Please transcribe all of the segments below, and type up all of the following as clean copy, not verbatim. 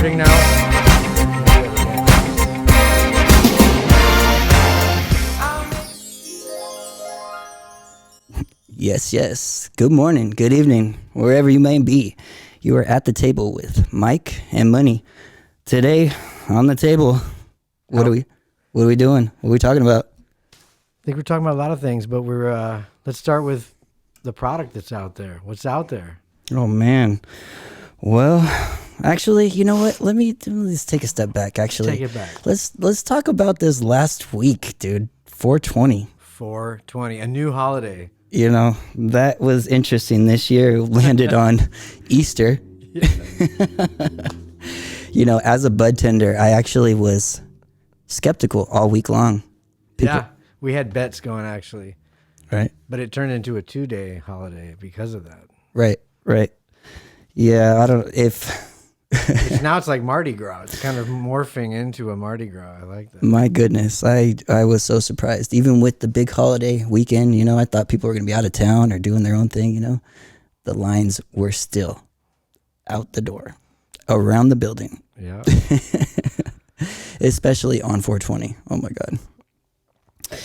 recording now? Yes. Good morning, good evening, wherever you may be. You are at the table with Mike and Money. Today on the table, what are we doing? What are we talking about? I think we're talking about a lot of things, but let's start with the product that's out there. What's out there? Oh man. Well, actually, you know what? Let's take a step back. Actually, Take it back. Let's talk about this last week, dude. 420. 420, a new holiday. You know, that was interesting. This year landed on Easter. You know, as a bud tender, I actually was skeptical all week long. Yeah, we had bets going actually. Right. But it turned into a 2-day holiday because of that. Right. Yeah, I don't Now it's like Mardi Gras. It's kind of morphing into a Mardi Gras. I like that. My goodness, I was so surprised. Even with the big holiday weekend, you know, I thought people were going to be out of town or doing their own thing, you know. The lines were still out the door, around the building. Yeah. Especially on 420. Oh my God.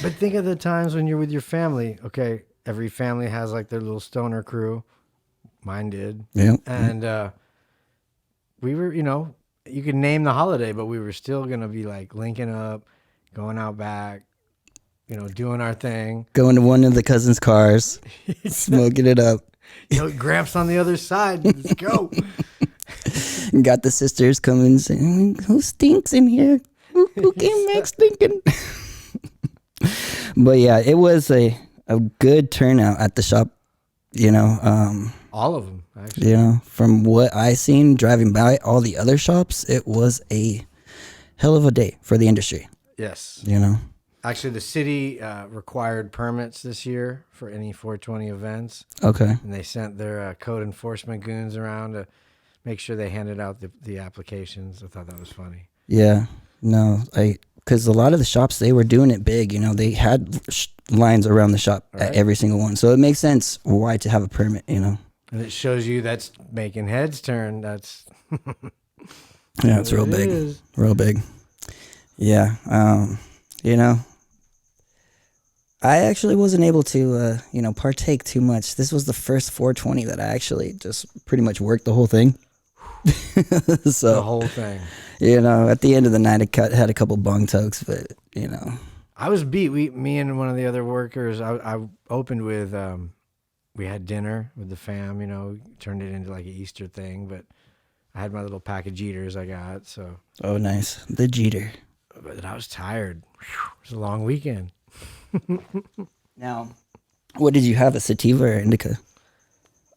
But think of the times when you're with your family. Okay, every family has like their little stoner crew. Mine did. Yeah. And we were, you know, you could name the holiday, but we were still going to be like linking up, going out back, you know, doing our thing. Going to one of the cousins' cars, smoking it up. You know, Gramps on the other side. Let's go. Got the sisters coming saying, who stinks in here? Who came back stinking? But yeah, it was a good turnout at the shop, you know. All of them, actually. You know, from what I seen driving by all the other shops, it was a hell of a day for the industry. Yes. You know. Actually, the city required permits this year for any 420 events. Okay. And they sent their code enforcement goons around to make sure they handed out the applications. I thought that was funny. Yeah. No, because a lot of the shops, they were doing it big. You know, they had lines around the shop at every single one. So it makes sense why to have a permit, you know. And it shows you that's making heads turn. That's yeah, it's real big. Is. Real big. Yeah. You know, I actually wasn't able to, you know, partake too much. This was the first 420 that I actually just pretty much worked the whole thing. So the whole thing. You know, at the end of the night, I had a couple bong tokes, but you know, I was beat. Me and one of the other workers, I opened with. We had dinner with the fam, you know, turned it into like an Easter thing, but I had my little pack of Jeters I got, so. Oh, nice. The Jeter. But I was tired. Whew, it was a long weekend. Now, what did you have, a sativa or indica?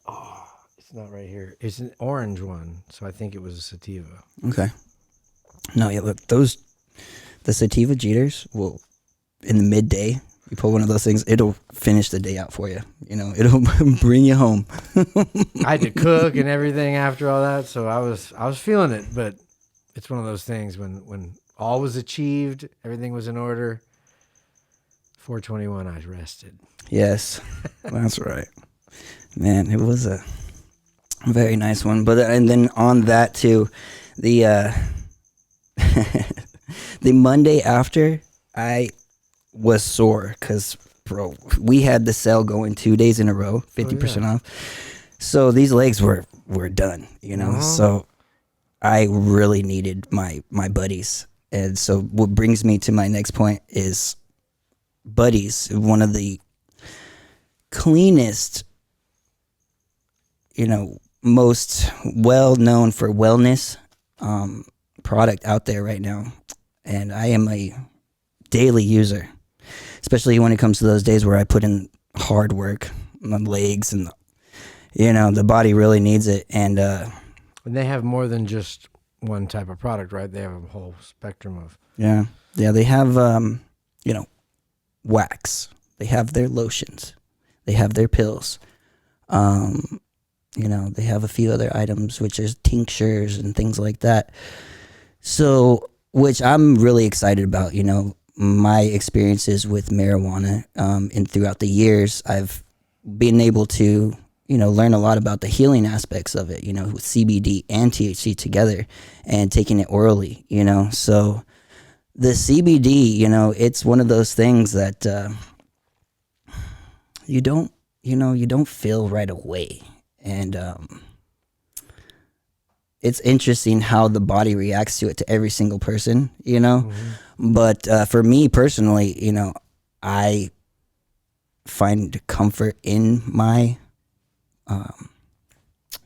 Oh, it's not right here. It's an orange one, so I think it was a sativa. Okay. No, yeah, look, the sativa Jeters will, in the midday, you pull one of those things, it'll finish the day out for you. You know, it'll bring you home. I had to cook and everything after all that, so I was feeling it. But it's one of those things when all was achieved, everything was in order. 421, I rested. Yes, that's right. Man, it was a very nice one. But and then on that too, the the Monday after, I was sore because, bro, we had the sale going 2 days in a row, 50% off. So these legs were done, you know. So I really needed my buddies. And so what brings me to my next point is Buddies, one of the cleanest, you know, most well known for wellness product out there right now. And I am a daily user, especially when it comes to those days where I put in hard work on the legs and, you know, the body really needs it. And they have more than just one type of product, right? They have a whole spectrum of. Yeah. They have, you know, wax. They have their lotions. They have their pills. You know, they have a few other items, which is tinctures and things like that. So, which I'm really excited about, you know, my experiences with marijuana, and throughout the years, I've been able to, learn a lot about the healing aspects of it, with CBD and THC together and taking it orally, So the CBD, it's one of those things that you don't feel right away. And it's interesting how the body reacts to it to every single person, But for me personally, I find comfort in my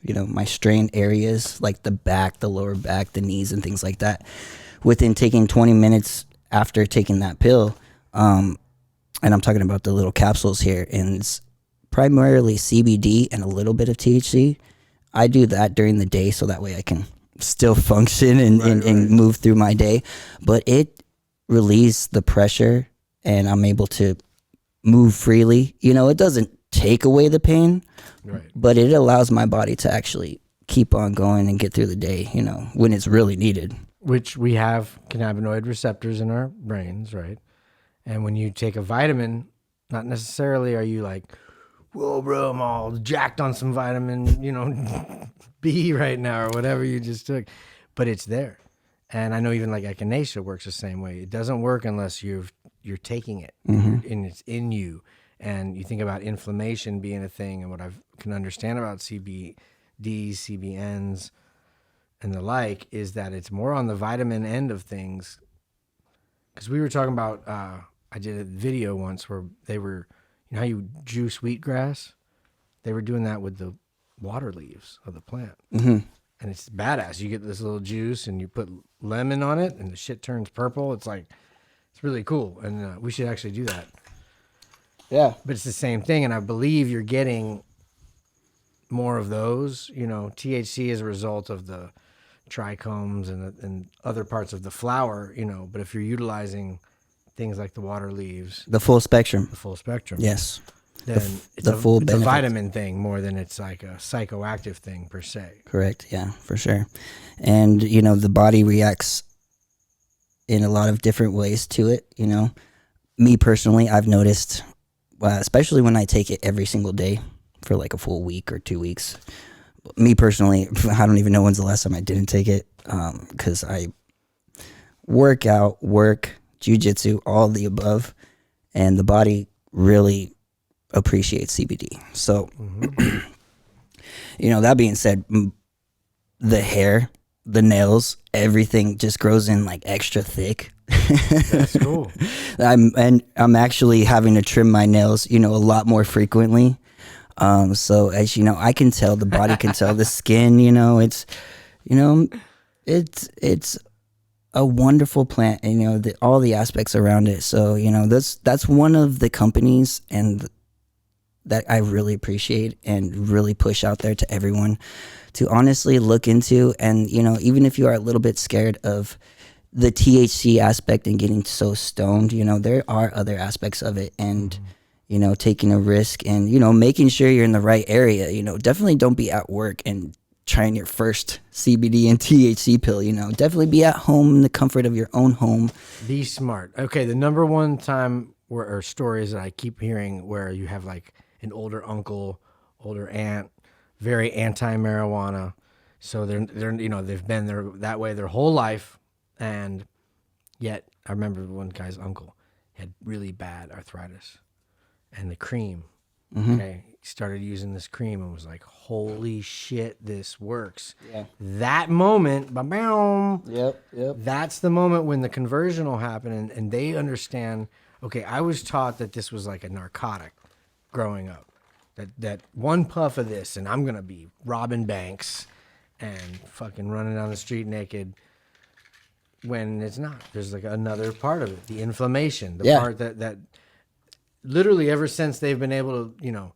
my strained areas like the back, the lower back, the knees, and things like that. Within taking 20 minutes after taking that pill, and I'm talking about the little capsules here, and it's primarily CBD and a little bit of THC. I do that during the day so that way I can still function and move through my day. But it relieves the pressure, and I'm able to move freely. It doesn't take away the pain, but it allows my body to actually keep on going and get through the day, when it's really needed. Which we have cannabinoid receptors in our brains, right? And when you take a vitamin, not necessarily are you like, whoa, bro, I'm all jacked on some vitamin, B right now or whatever you just took, but it's there. And I know even like echinacea works the same way. It doesn't work unless you're taking it and it's in you. And you think about inflammation being a thing, and what I can understand about CBDs, CBNs, and the like is that it's more on the vitamin end of things. Because we were talking about, I did a video once where they were, how you juice wheatgrass? They were doing that with the water leaves of the plant. Mm-hmm. And it's badass. You get this little juice and you put lemon on it and the shit turns purple. It's really cool. And we should actually do that. Yeah. But it's the same thing. And I believe you're getting more of those. THC is a result of the trichomes and other parts of the flower, but if you're utilizing things like the water leaves, the full spectrum, yes, then it's a vitamin thing more than it's like a psychoactive thing per se. Correct. Yeah, for sure. And the body reacts in a lot of different ways to it. Me personally, I've noticed, especially when I take it every single day for like a full week or 2 weeks. Me personally, I don't even know when's the last time I didn't take it, because I work, jiu-jitsu, all the above, and the body really appreciates CBD. So, that being said, the hair, the nails, everything just grows in like extra thick. That's cool. I'm actually having to trim my nails, a lot more frequently. So as I can tell, the body can tell, the skin, it's a wonderful plant, and all the aspects around it. So that's one of the companies and that I really appreciate and really push out there to everyone to honestly look into. And even if you are a little bit scared of the THC aspect and getting so stoned, there are other aspects of it, and taking a risk and, making sure you're in the right area. Definitely don't be at work and trying your first CBD and THC pill, definitely be at home in the comfort of your own home. Be smart. Okay. The number one time or stories that I keep hearing where you have like an older uncle, older aunt, very anti-marijuana. So they're they've been there that way their whole life. And yet I remember one guy's uncle had really bad arthritis. And the cream, okay, he started using this cream and was like, holy shit, this works. Yeah. That moment, ba-boom, Yep. that's the moment when the conversion will happen and they understand, okay, I was taught that this was like a narcotic growing up. That one puff of this and I'm going to be robbing banks and fucking running down the street naked, when it's not. There's like another part of it, the inflammation, the part that literally ever since they've been able to,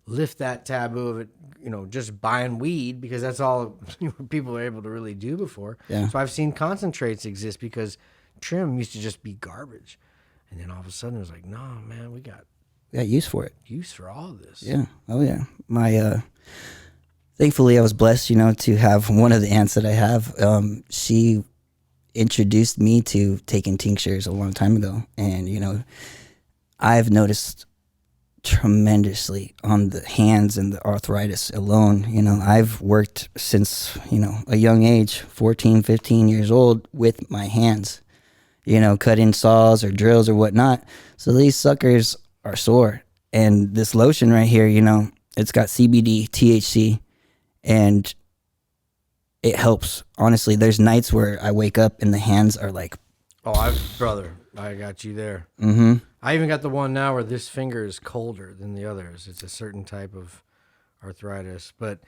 lift that taboo of it, just buying weed, because that's all people are able to really do before. Yeah. So I've seen concentrates exist because trim used to just be garbage. And then all of a sudden it was like, no, man, we got use for it. Use for all of this. Yeah. Oh, yeah. My, thankfully I was blessed, to have one of the aunts that I have. She introduced me to taking tinctures a long time ago. And, I've noticed tremendously on the hands and the arthritis alone. I've worked since, a young age, 14, 15 years old, with my hands, cutting saws or drills or whatnot. So these suckers are sore. And this lotion right here, it's got CBD, THC, and it helps. Honestly, there's nights where I wake up and the hands are like, brother, I got you there. mm-hmm. I even got the one now where this finger is colder than the others. It's a certain type of arthritis, but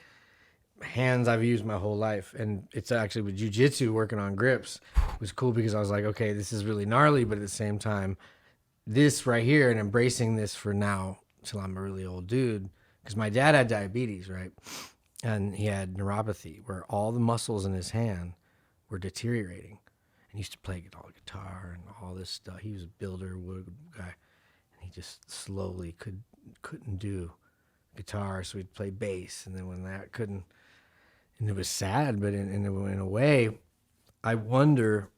hands I've used my whole life. And it's actually with jiu-jitsu, working on grips was cool because I was like, okay, this is really gnarly, but at the same time, this right here, and embracing this for now till I'm a really old dude, because my dad had diabetes, right? And he had neuropathy where all the muscles in his hand were deteriorating. And he used to play guitar and all this stuff. He was a builder, wood guy, and he just slowly couldn't do guitar, so he'd play bass. And then when that couldn't, and it was sad, but in a way, I wonder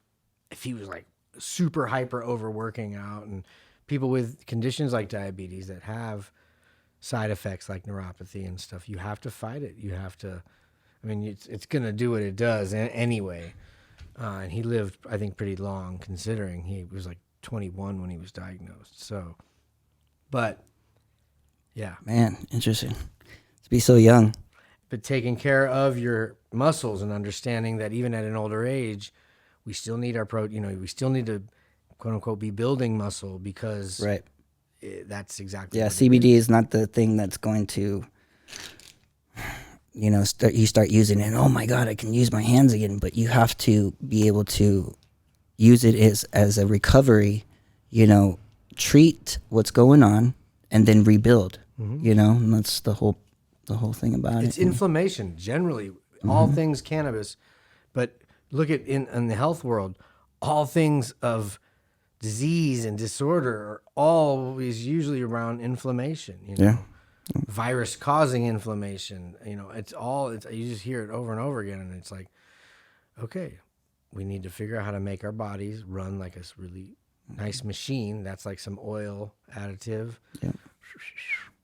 if he was like super hyper overworking out. And people with conditions like diabetes that have side effects like neuropathy and stuff, you have to fight it. You have to, I mean, it's going to do what it does anyway. And he lived, I think, pretty long, considering he was like 21 when he was diagnosed. So, but yeah. Man, interesting. To be so young. But taking care of your muscles and understanding that even at an older age, we still need our we still need to, quote unquote, be building muscle, because right. That's exactly what CBD is not the thing that's going to, you start using it and, oh my God, I can use my hands again. But you have to be able to use it as a recovery, treat what's going on and then rebuild, and that's the whole thing about it. It's inflammation, generally, all things cannabis. But look at in the health world, all things of disease and disorder are always usually around inflammation. Yeah. Virus causing inflammation. It's you just hear it over and over again, and it's like, okay, we need to figure out how to make our bodies run like a really nice machine. That's like some oil additive. Yeah.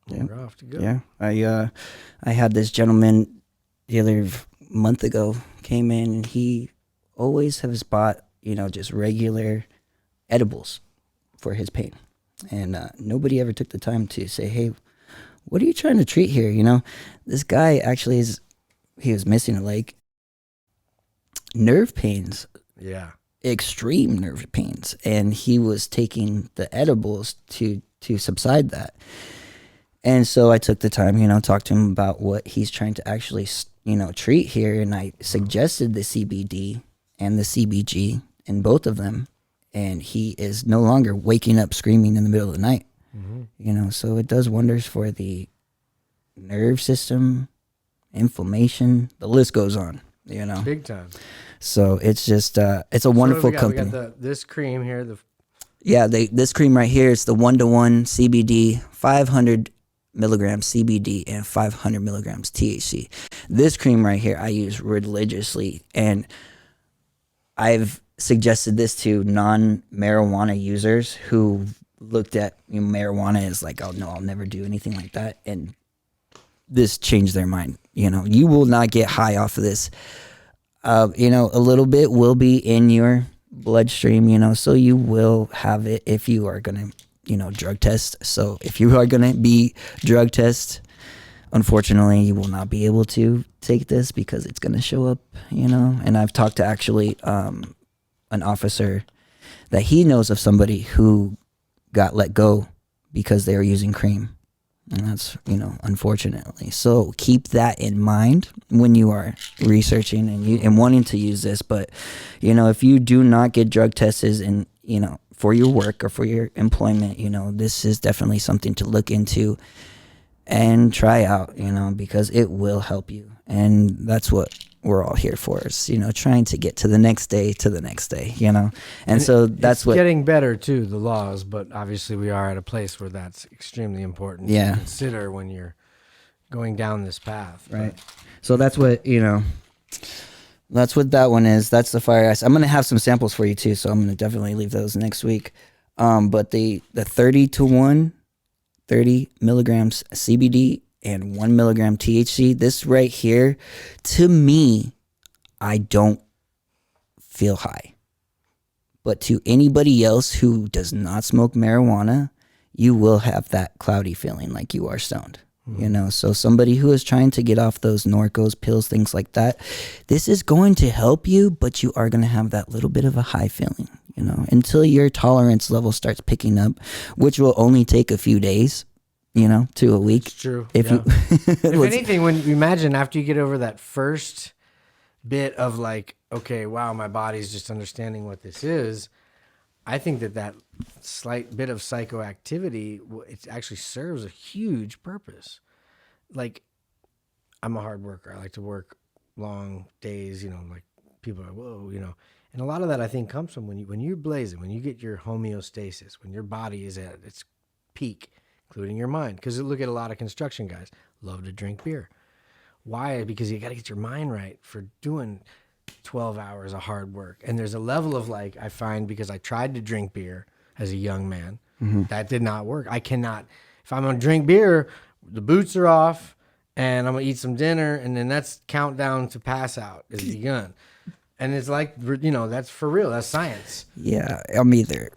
We're off to go. Yeah. I had this gentleman the other month ago came in, and he always has bought, just regular edibles for his pain. And nobody ever took the time to say, hey, what are you trying to treat here? This guy actually he was missing a leg. Nerve pains. Yeah. Extreme nerve pains. And he was taking the edibles to subside that. And so I took the time, talked to him about what he's trying to actually, treat here. And I suggested the CBD and the CBG in both of them. And he is no longer waking up screaming in the middle of the night. So it does wonders for the nerve system, inflammation, the list goes on, Big time. So it's just, it's a wonderful company. We got this cream here. This cream right here is the 1-to-1 CBD, 500 milligrams CBD and 500 milligrams THC. This cream right here I use religiously, and I've suggested this to non-marijuana users who looked at marijuana as like, oh no, I'll never do anything like that, and this changed their mind. You will not get high off of this. A little bit will be in your bloodstream, so you will have it if you are gonna drug test. So if you are gonna be drug test, unfortunately you will not be able to take this because it's gonna show up, and I've talked to actually an officer that he knows of somebody who got let go because they were using cream. And that's, unfortunately. So keep that in mind when you are researching and wanting to use this. But, if you do not get drug tests and, for your work or for your employment, this is definitely something to look into and try out, because it will help you. And that's what we're all here for, is, trying to get to the next day, and so that's it's getting better too, the laws, but obviously we are at a place where that's extremely important to consider when you're going down this path. Right. So that's what, that's what that one is. That's the fire ice. I'm going to have some samples for you too, so I'm going to definitely leave those next week. But the 30-to-1 30 milligrams CBD and 1 milligram THC. This right here, to me, I don't feel high. But to anybody else who does not smoke marijuana, you will have that cloudy feeling like you are stoned. You know, so somebody who is trying to get off those Norcos, pills, things like that, this is going to help you, but you are going to have that little bit of a high feeling, you know, until your tolerance level starts picking up, which will only take a few days, you know, to a week. It's true. If yeah. If you, anything, when you imagine after you get over that first bit of like, okay, wow, my body's just understanding what this is, I think that slight bit of psychoactivity, it actually serves a huge purpose. Like, I'm a hard worker. I like to work long days, you know, like people are, whoa, you know. And a lot of that I think comes from when you're blazing, when you get your homeostasis, when your body is at its peak, including your mind. Because look at a lot of construction guys, love to drink beer. Why? Because you got to get your mind right for doing 12 hours of hard work. And there's a level of like, I find, because I tried to drink beer as a young man, that did not work. I cannot, if I'm going to drink beer, the boots are off and I'm going to eat some dinner. And then that's countdown to pass out is begun. And it's like, you know, that's for real. That's science. yeah, I'm either,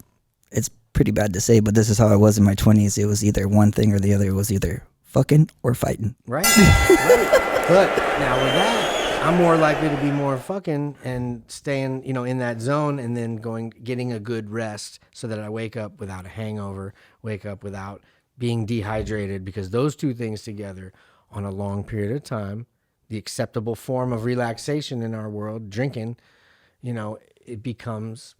it's pretty bad to say, but this is how I was in my 20s. It was either one thing or the other. It was either fucking or fighting. Right. Right. But now with that, I'm more likely to be more fucking and staying, you know, in that zone and then getting a good rest so that I wake up without a hangover, wake up without being dehydrated, because those two things together on a long period of time, the acceptable form of relaxation in our world, drinking, you know, it becomes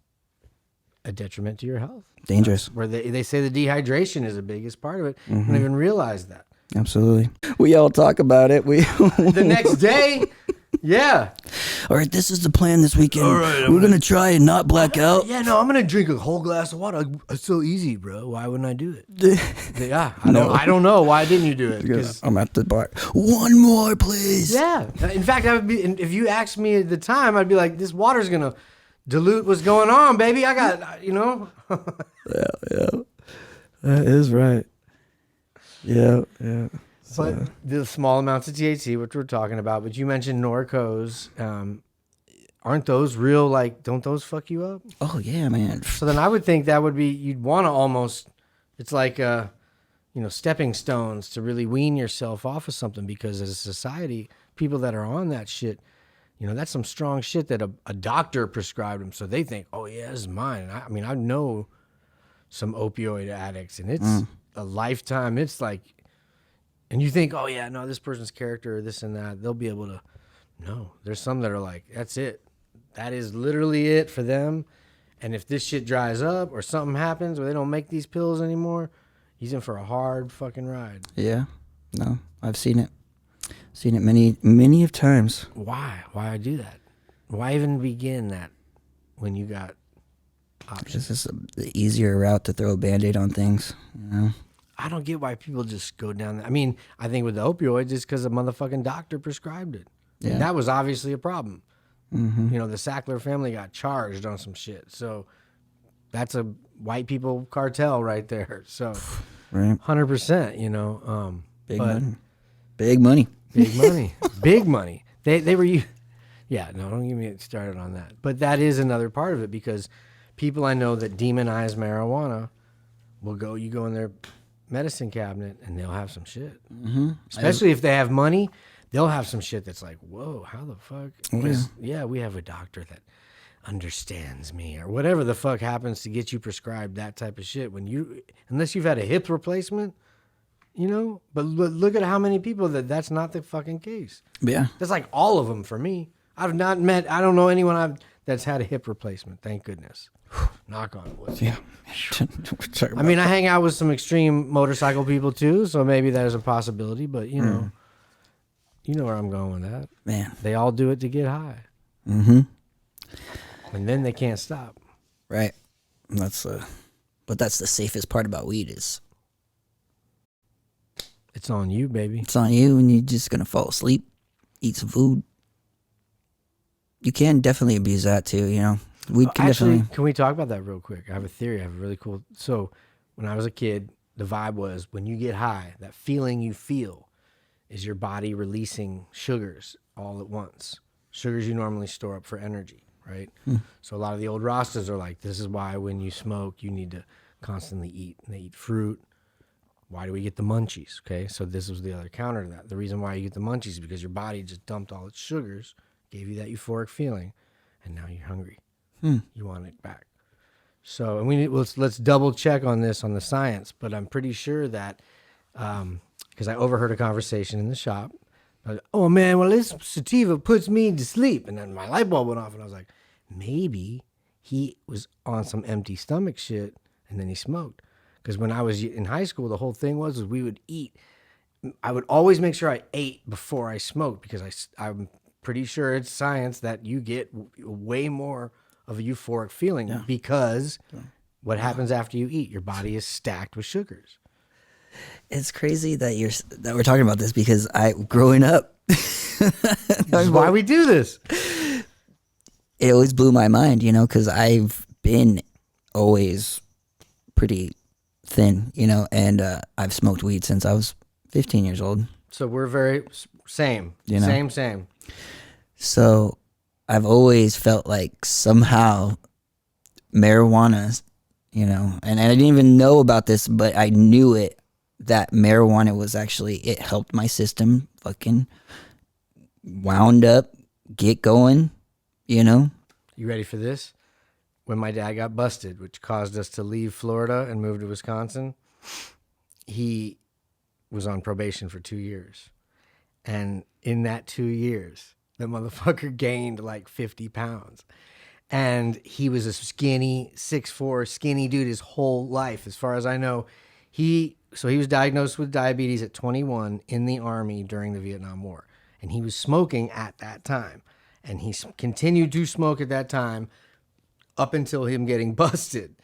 a detriment to your health. Dangerous. Where they say the dehydration is the biggest part of it. I don't even realize that. Absolutely. We all talk about it. The next day, yeah. All right, this is the plan this weekend. All right, we're going to try and not black out. Yeah, no, I'm going to drink a whole glass of water. It's so easy, bro. Why wouldn't I do it? Yeah, I don't know. Why didn't you do it? Because I'm at the bar. One more, please. Yeah. In fact, I would be. If you asked me at the time, I'd be like, this water's going to dilute what's going on, baby. I got, you know. Yeah. That is right. Yeah. But the small amounts of THC, which we're talking about, but you mentioned Norcos, aren't those real, like, don't those fuck you up? Oh, yeah, man. So then I would think that would be, you'd want to almost, it's like, you know, stepping stones to really wean yourself off of something, because as a society, people that are on that shit, you know, that's some strong shit that a doctor prescribed them. So they think, oh, yeah, this is mine. And I mean, I know some opioid addicts, and it's a lifetime. It's like, and you think, oh, yeah, no, this person's character or this and that, they'll be able to. No, there's some that are like, that's it. That is literally it for them. And if this shit dries up or something happens or they don't make these pills anymore, he's in for a hard fucking ride. Yeah. No, I've seen it. Seen it many of times. Why? Why do that? Why even begin that when you got options? This is the easier route to throw a Band-Aid on things, you know? I don't get why people just go down that. I mean, I think with the opioids, it's because a motherfucking doctor prescribed it. Yeah. And that was obviously a problem. You know, the Sackler family got charged on some shit. So that's a white people cartel right there. So right. 100%, you know. Big money. Big money. Big money. Big money. They were, yeah, no, don't get me started on that. But that is another part of it, because people I know that demonize marijuana you go in their medicine cabinet and they'll have some shit. Especially if they have money, they'll have some shit that's like, whoa, how the fuck? Yeah, we have a doctor that understands me, or whatever the fuck happens to get you prescribed that type of shit. Unless you've had a hip replacement, you know. But look at how many people that's not the fucking case. Yeah, that's like all of them for me. I don't know anyone that's had a hip replacement. Thank goodness. Knock on wood. Yeah. I mean, I hang out with some extreme motorcycle people too, so maybe that is a possibility. But you know where I'm going with that. Man, they all do it to get high. And then they can't stop. Right. But that's the safest part about weed is. It's on you, baby. It's on you, and you're just gonna fall asleep, eat some food. You can definitely abuse that too, you know. Can we talk about that real quick? I have a theory. I have a really cool. So when I was a kid, the vibe was when you get high, that feeling you feel is your body releasing sugars all at once. Sugars you normally store up for energy, right? So a lot of the old Rastas are like, this is why when you smoke, you need to constantly eat. And they eat fruit. Why do we get the munchies? Okay, so this was the other counter to that. The reason why you get the munchies is because your body just dumped all its sugars, gave you that euphoric feeling, and now you're hungry. You want it back. So, and let's double check on this on the science, but I'm pretty sure that because I overheard a conversation in the shop. I was, oh man, well this sativa puts me to sleep, and then my light bulb went off, and I was like, maybe he was on some empty stomach shit, and then he smoked. Because when I was in high school, the whole thing was we would eat. I would always make sure I ate before I smoked because I'm pretty sure it's science that you get way more of a euphoric feeling because what happens after you eat? Your body is stacked with sugars. It's crazy that we're talking about this because growing up, This is why we do this. It always blew my mind, because I've been always pretty thin, and I've smoked weed since I was 15 years old. So we're very same, same. So I've always felt like somehow marijuana, and I didn't even know about this, but I knew it, that marijuana was actually, it helped my system fucking wound up, get going, You ready for this? When my dad got busted, which caused us to leave Florida and move to Wisconsin, he was on probation for 2 years. And in that 2 years, the motherfucker gained like 50 pounds. And he was a skinny, 6'4", skinny dude his whole life. As far as I know, he was diagnosed with diabetes at 21 in the Army during the Vietnam War. And he was smoking at that time. And he continued to smoke at that time up until him getting busted.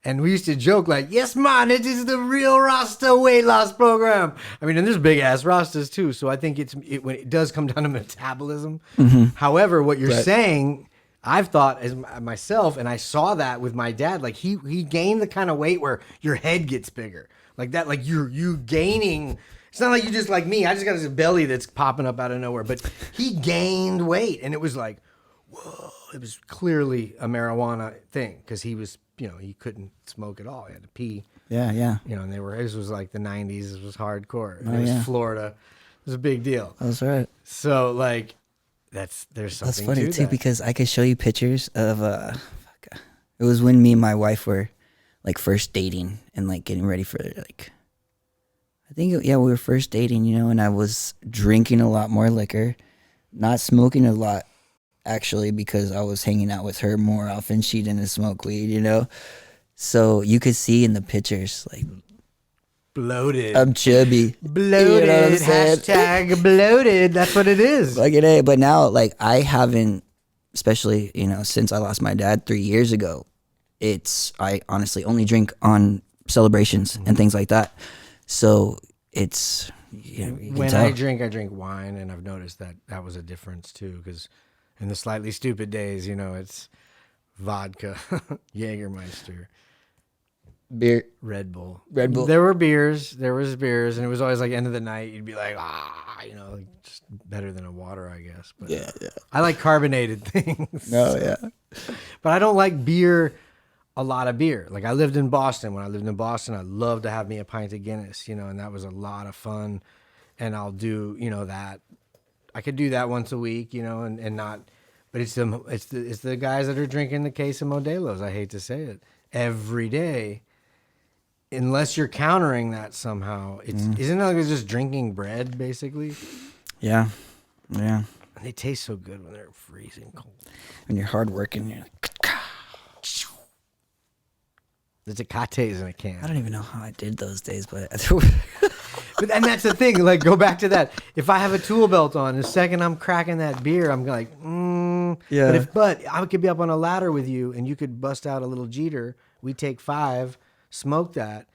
And we used to joke like, yes, man, it is the real Rasta weight loss program. I mean, and there's big ass Rastas too. So I think when it does come down to metabolism. However, what you're saying, I've thought as myself, and I saw that with my dad, like he gained the kind of weight where your head gets bigger. Like that, like you gaining. It's not like you just like me. I just got this belly that's popping up out of nowhere. But he gained weight, and it was like, whoa. It was clearly a marijuana thing because he was, he couldn't smoke at all. He had to pee. Yeah. And this was like the 90s. It was hardcore. It was Florida. It was a big deal. That's right. So like, there's something. That's funny to too that. Because I could show you pictures of it was when me and my wife were like first dating and like getting ready for like, I think we were first dating, and I was drinking a lot more liquor, not smoking a lot. Actually, because I was hanging out with her more often. She didn't smoke weed, So you could see in the pictures, like, bloated. I'm chubby. Bloated. Hashtag bloated. That's what it is. Like it is. But now, like, I haven't, especially, since I lost my dad 3 years ago, I honestly only drink on celebrations and things like that. So it's, when I drink wine, and I've noticed that was a difference too, because in the slightly stupid days, it's vodka, Jägermeister, beer, Red Bull. There was beers, and it was always like end of the night. You'd be like, just better than a water, I guess. But yeah. I like carbonated things. Oh yeah, but I don't like beer. A lot of beer. Like I lived in Boston. When I lived in Boston, I loved to have me a pint of Guinness. And that was a lot of fun. And I'll do that. I could do that once a week, and not, but it's the guys that are drinking the case of Modelo's. I hate to say it, every day, unless you're countering that somehow. Isn't it like it's just drinking bread basically? Yeah. And they taste so good when they're freezing cold. When you're hard working, you're like, the Tecate's in a can. I don't even know how I did those days, but and that's the thing. Like, go back to that. If I have a tool belt on, the second I'm cracking that beer, I'm like, yeah. But I could be up on a ladder with you, and you could bust out a little Jeter. We take 5, smoke that,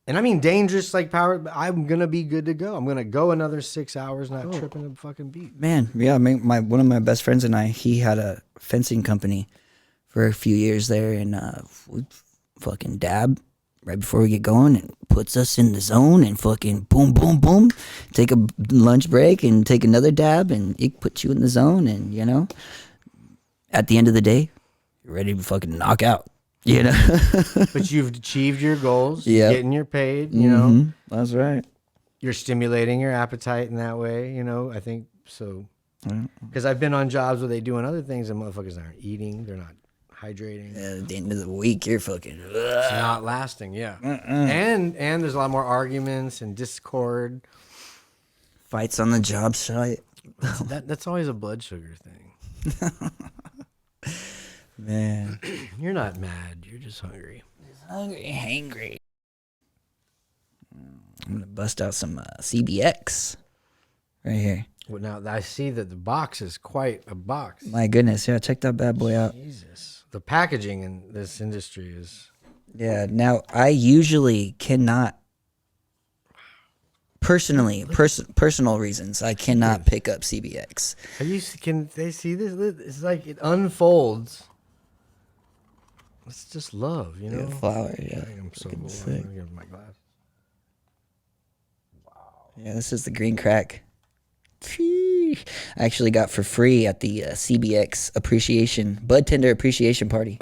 and I mean dangerous like power. I'm gonna be good to go. I'm gonna go another 6 hours, not tripping a fucking beat. Man, yeah. One of my best friends and he had a fencing company for a few years there, and we fucking dab right before we get going and puts us in the zone and fucking boom, boom, boom. Take a lunch break and take another dab and it puts you in the zone. And, you know, at the end of the day, you're ready to fucking knock out, you know? But you've achieved your goals. Yeah. You're getting your paid, you know. That's right. You're stimulating your appetite in that way, you know. I think so. Because I've been on jobs where they doing other things and motherfuckers aren't eating. They're not hydrating. At the end of the week, you're fucking... It's not lasting, yeah. And there's a lot more arguments and discord. Fights on the job site. That's always a blood sugar thing. Man. You're not mad. You're just hungry. Hangry. I'm going to bust out some CBX right here. Well, now I see that the box is quite a box. My goodness. Yeah, check that bad boy out. Jesus. The packaging in this industry is... Yeah, now I usually cannot... Personal reasons, I cannot pick up CBX. Can they see this? It's like it unfolds. It's just love, you know? Yeah, flower, yeah. I'm so bored. I'm gonna give my glass. Wow. Yeah, this is the green crack. I actually got for free at the CBX Bud Tender Appreciation Party.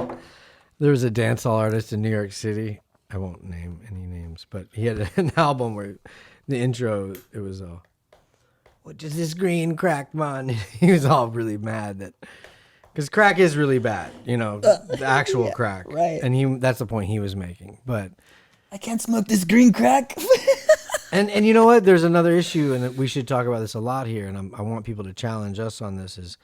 There was a dancehall artist in New York City. I won't name any names, but he had an album where the intro, it was all, what is this green crack, man? He was all really mad that, because crack is really bad, you know, the actual crack. Right. And that's the point he was making. But I can't smoke this green crack. And you know what? There's another issue, and we should talk about this a lot here, and I want people to challenge us on this, is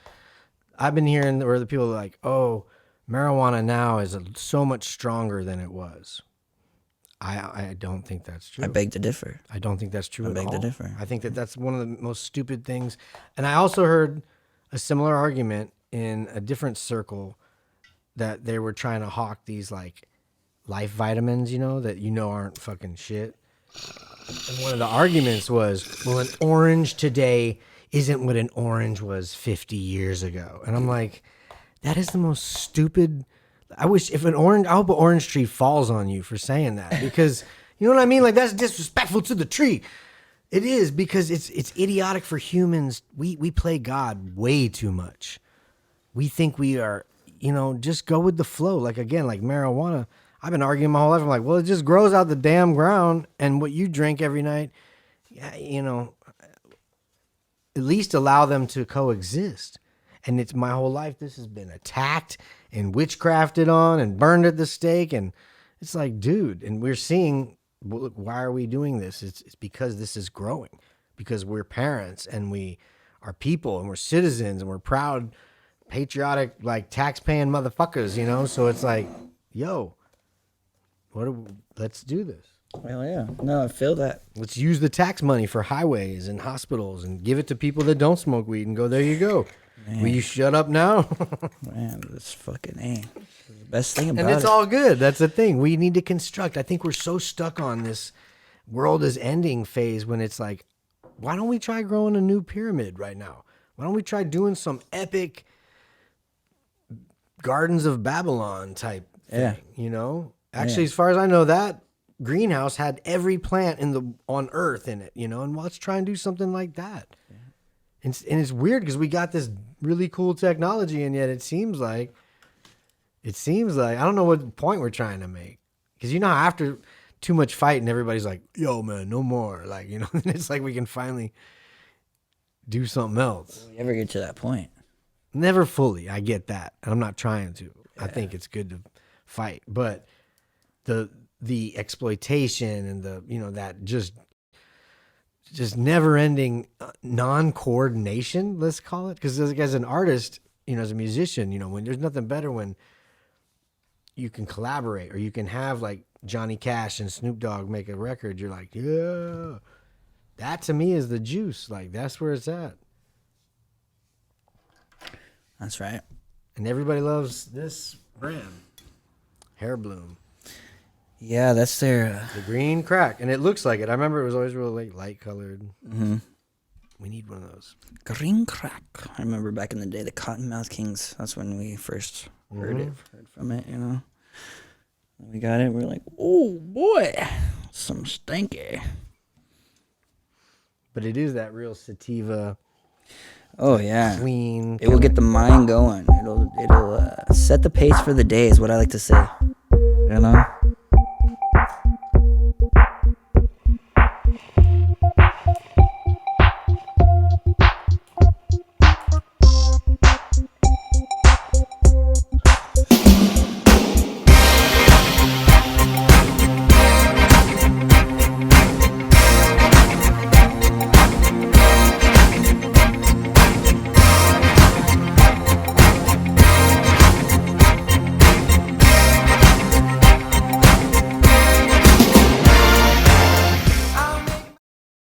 I've been hearing where the people are like, oh, marijuana now is so much stronger than it was. I don't think that's true. I beg to differ. I don't think that's true at all. I beg to differ. I think that's one of the most stupid things. And I also heard a similar argument in a different circle that they were trying to hawk these like life vitamins, you know, that you know aren't fucking shit. And one of the arguments was, well, an orange today isn't what an orange was 50 years ago. And I'm like, that is the most stupid. I hope an orange tree falls on you for saying that, because you know what I mean? Like, that's disrespectful to the tree. It is, because it's idiotic for humans. We play God way too much. We think we are, you know, just go with the flow. Like, again, like marijuana. I've been arguing my whole life. I'm like, well, it just grows out the damn ground, and what you drink every night, yeah, you know, at least allow them to coexist. And it's my whole life, this has been attacked and witchcrafted on and burned at the stake. And it's like, dude, and we're seeing, well, look, why are we doing this? It's because this is growing, because we're parents and we are people and we're citizens and we're proud, patriotic, like tax-paying motherfuckers, you know? So it's like, yo, let's do this. Well, yeah. No, I feel that. Let's use the tax money for highways and hospitals and give it to people that don't smoke weed and go, there you go. Man. Will you shut up now? Man, this fucking the best thing about it. And it's all good. That's the thing. We need to construct. I think we're so stuck on this world is ending phase when it's like, why don't we try growing a new pyramid right now? Why don't we try doing some epic Gardens of Babylon type thing, you know? Actually, as far as I know, that greenhouse had every plant on Earth in it, you know, and let's try and do something like that. Yeah. And it's weird because we got this really cool technology, and yet it seems like I don't know what point we're trying to make, because you know after too much fighting, everybody's like, "Yo, man, no more." Like, you know, and it's like we can finally do something else. Will we ever get to that point? Never fully. I get that, and I'm not trying to. Yeah. I think it's good to fight, but the exploitation and the, you know, that just never ending non-coordination, let's call it, because as an artist, you know, as a musician, you know, when there's nothing better when you can collaborate, or you can have like Johnny Cash and Snoop Dogg make a record. You're like, yeah, that to me is the juice. Like, that's where it's at. That's right. And everybody loves this brand, Hair Bloom. Yeah, that's their... the green crack. And it looks like it. I remember it was always real like light colored. Mm-hmm. We need one of those. Green crack. I remember back in the day, the Cottonmouth Kings. That's when we first heard from it, you know. We got it. We're like, oh boy, some stinky. But it is that real sativa. Oh yeah, Clean. it will get the mind going. It'll set the pace for the day, is what I like to say. You know.